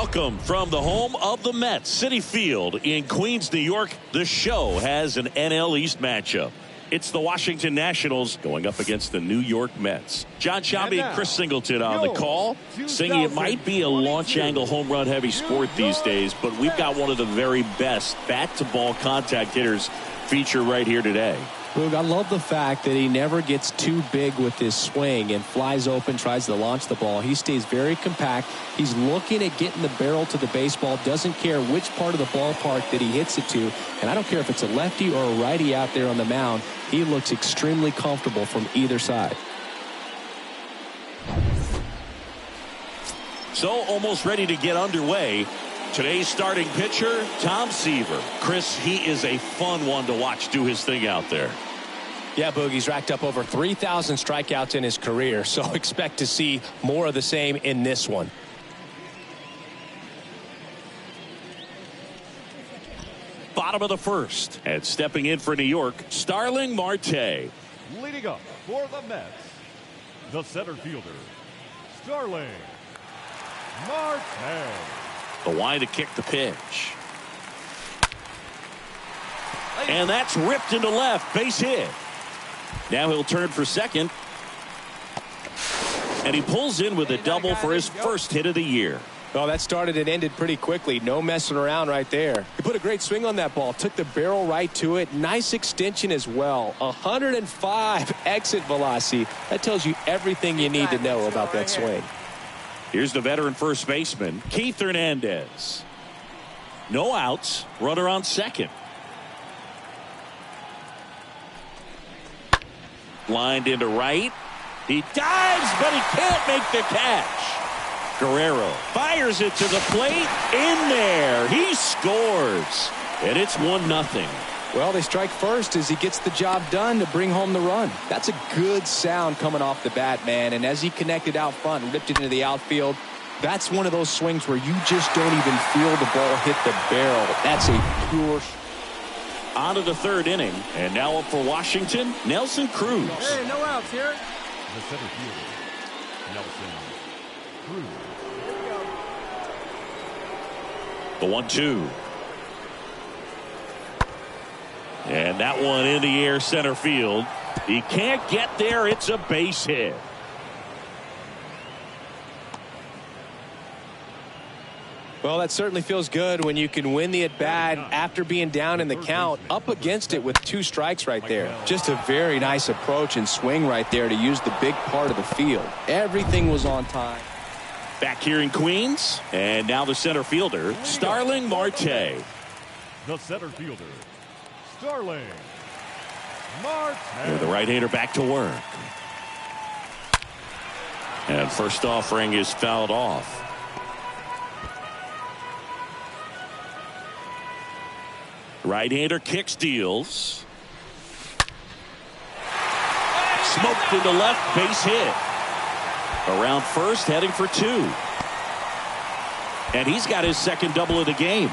Welcome from the home of the Mets, Citi Field in Queens, New York. The show has an NL East matchup. It's the Washington Nationals going up against the New York Mets. John Shelby and Chris Singleton on the call, saying it might be a launch angle home run heavy sport these days, but we've got one of the very best bat to ball contact hitters featured right here today. Boog, I love the fact that he never gets too big with his swing and flies open, tries to launch the ball. He stays very compact. He's looking at getting the barrel to the baseball, doesn't care which part of the ballpark that he hits it to. And I don't care if it's a lefty or a righty out there on the mound. He looks extremely comfortable from either side. So almost ready to get underway. Today's starting pitcher, Tom Seaver. Chris, he is a fun one to watch do his thing out there. Yeah, Boog, he's racked up over 3,000 strikeouts in his career, so expect to see more of the same in this one. Bottom of the first, and stepping in for New York, Starling Marte. Leading up for the Mets, the center fielder, Starling Marte. The line to kick the pitch. And that's ripped into left. Base hit. Now he'll turn for second. And he pulls in with a double for his first hit of the year. Well, that started and ended pretty quickly. No messing around right there. He put a great swing on that ball. Took the barrel right to it. Nice extension as well. 105 exit velocity. That tells you everything you need to know about that swing. Here's the veteran first baseman, Keith Hernandez. No outs. Runner on second. Lined into right. He dives, but he can't make the catch. Guerrero fires it to the plate. In there. He scores. And it's 1-0. Well, they strike first as he gets the job done to bring home the run. That's a good sound coming off the bat, man. And as he connected out front and ripped it into the outfield, that's one of those swings where you just don't even feel the ball hit the barrel. That's a pure. On to the third inning. And now up for Washington, Nelson Cruz. Hey, no outs here. The center fielder, Nelson Cruz. The 1-2. And that one in the air center field. He can't get there. It's a base hit. Well, that certainly feels good when you can win the at-bat after being down in the count, up against it with 2 strikes right there. Just a very nice approach and swing right there to use the big part of the field. Everything was on time. Back here in Queens, and now the center fielder, Starling Marte. The center fielder, Starling Marte. The right-hander back to work. And first offering is fouled off. Right-hander kicks, deals. Smoked into left, base hit. Around first, heading for 2. And he's got his second double of the game.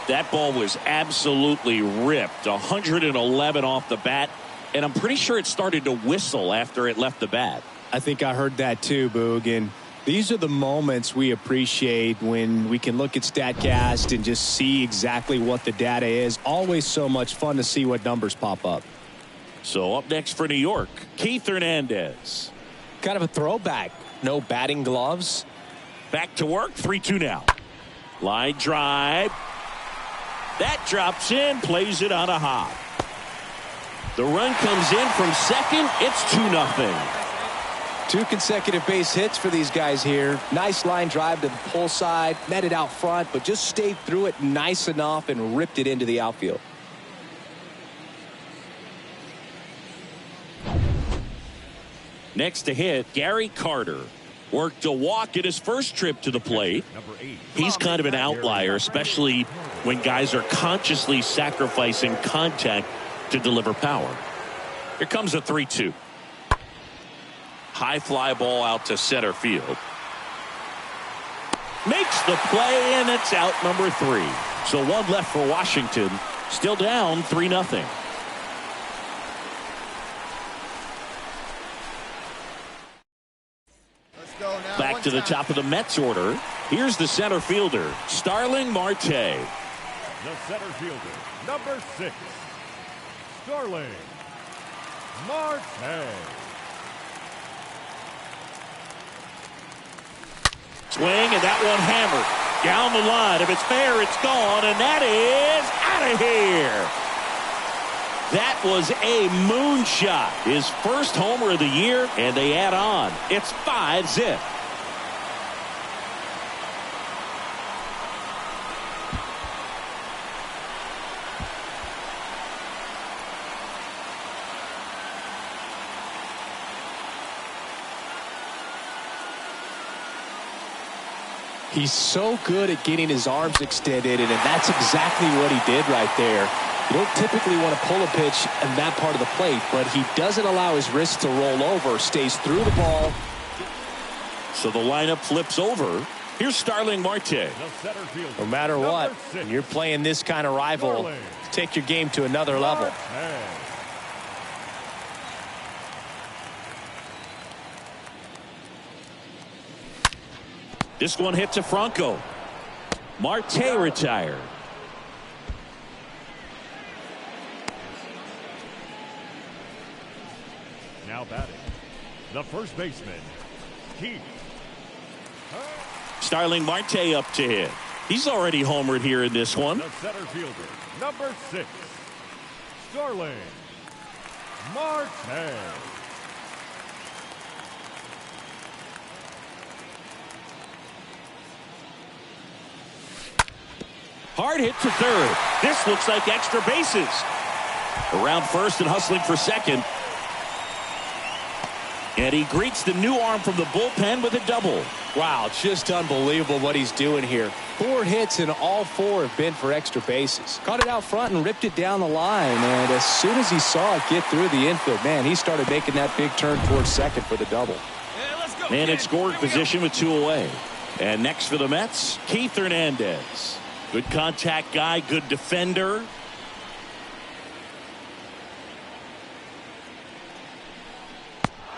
That ball was absolutely ripped. 111 off the bat. And I'm pretty sure it started to whistle after it left the bat. I think I heard that too, Boog. And these are the moments we appreciate when we can look at StatCast and just see exactly what the data is. Always so much fun to see what numbers pop up. So up next for New York, Keith Hernandez. Kind of a throwback. No batting gloves. Back to work, 3-2 now. Line drive. That drops in, plays it on a hop. The run comes in from second. It's 2-0. 2 consecutive base hits for these guys here. Nice line drive to the pull side. Met it out front, but just stayed through it nice enough and ripped it into the outfield. Next to hit, Gary Carter. Worked a walk in his first trip to the plate. He's kind of an outlier, especially when guys are consciously sacrificing contact to deliver power. Here comes a 3-2. High fly ball out to center field. Makes the play, and it's out number 3. So 1 left for Washington. Still down 3-0. Let's go now. Back Back to the top of the Mets order. Here's the center fielder, Starling Marte. The center fielder, number 6, Starling Marte. Swing, and that one hammered down the line. If it's fair, it's gone, and that is out of here. That was a moonshot. His first homer of the year, and they add on. It's 5-zip. He's so good at getting his arms extended, and that's exactly what he did right there. You don't typically want to pull a pitch in that part of the plate, but he doesn't allow his wrist to roll over, stays through the ball. So the lineup flips over. Here's Starling Marte. No matter what, when you're playing this kind of rival, take your game to another level. This one hit to Franco. Marte retired. Now batting, the first baseman, Keith. Starling Marte up to hit. He's already homered here in this one. The center fielder, number 6, Starling Marte. Hard hit to third. This looks like extra bases. Around first and hustling for second. And he greets the new arm from the bullpen with a double. Wow, just unbelievable what he's doing here. 4 hits and all 4 have been for extra bases. Caught it out front and ripped it down the line. And as soon as he saw it get through the infield, man, he started making that big turn towards second for the double. And in scoring position with 2 away. And next for the Mets, Keith Hernandez. Good contact guy, good defender.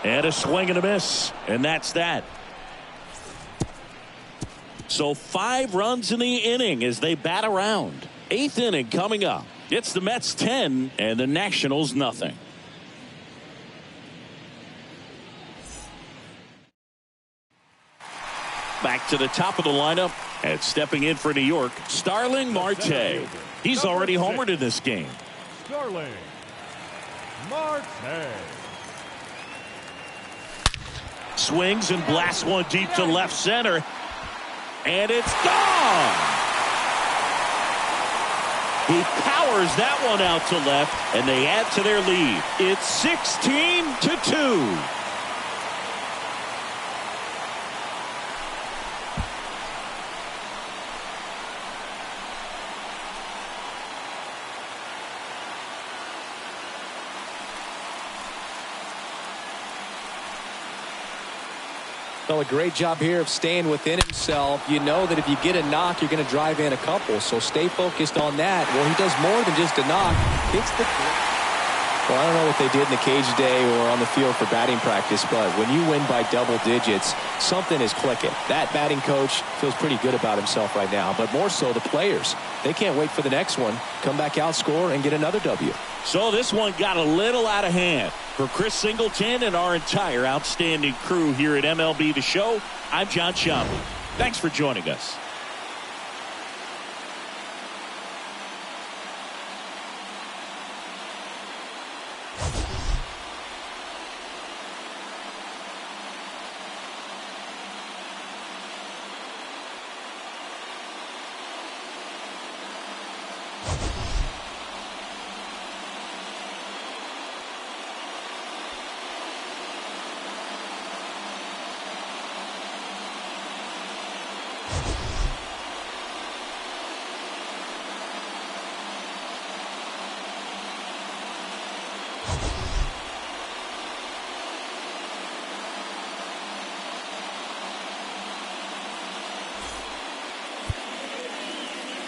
And a swing and a miss. And that's that. So 5 runs in the inning as they bat around. 8th inning coming up. It's the Mets 10 and the Nationals nothing. Back to the top of the lineup and stepping in for New York, Starling Marte. He's already homered in this game. Starling Marte. Swings and blasts one deep to left center. And it's gone. He powers that one out to left, and they add to their lead. It's 16-2. Well, a great job here of staying within himself. You know that if you get a knock, you're going to drive in a couple. So stay focused on that. Well, he does more than just a knock. Hits the... Well, I don't know what they did in the cage today or on the field for batting practice, but when you win by double digits, something is clicking. That batting coach feels pretty good about himself right now, but more so the players. They can't wait for the next one. Come back out, score, and get another W. So this one got a little out of hand. For Chris Singleton and our entire outstanding crew here at MLB The Show, I'm John Shambi. Thanks for joining us.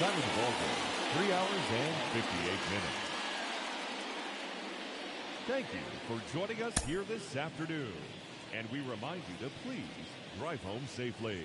Time of the ball game, 3 hours and 58 minutes. Thank you for joining us here this afternoon. And we remind you to please drive home safely.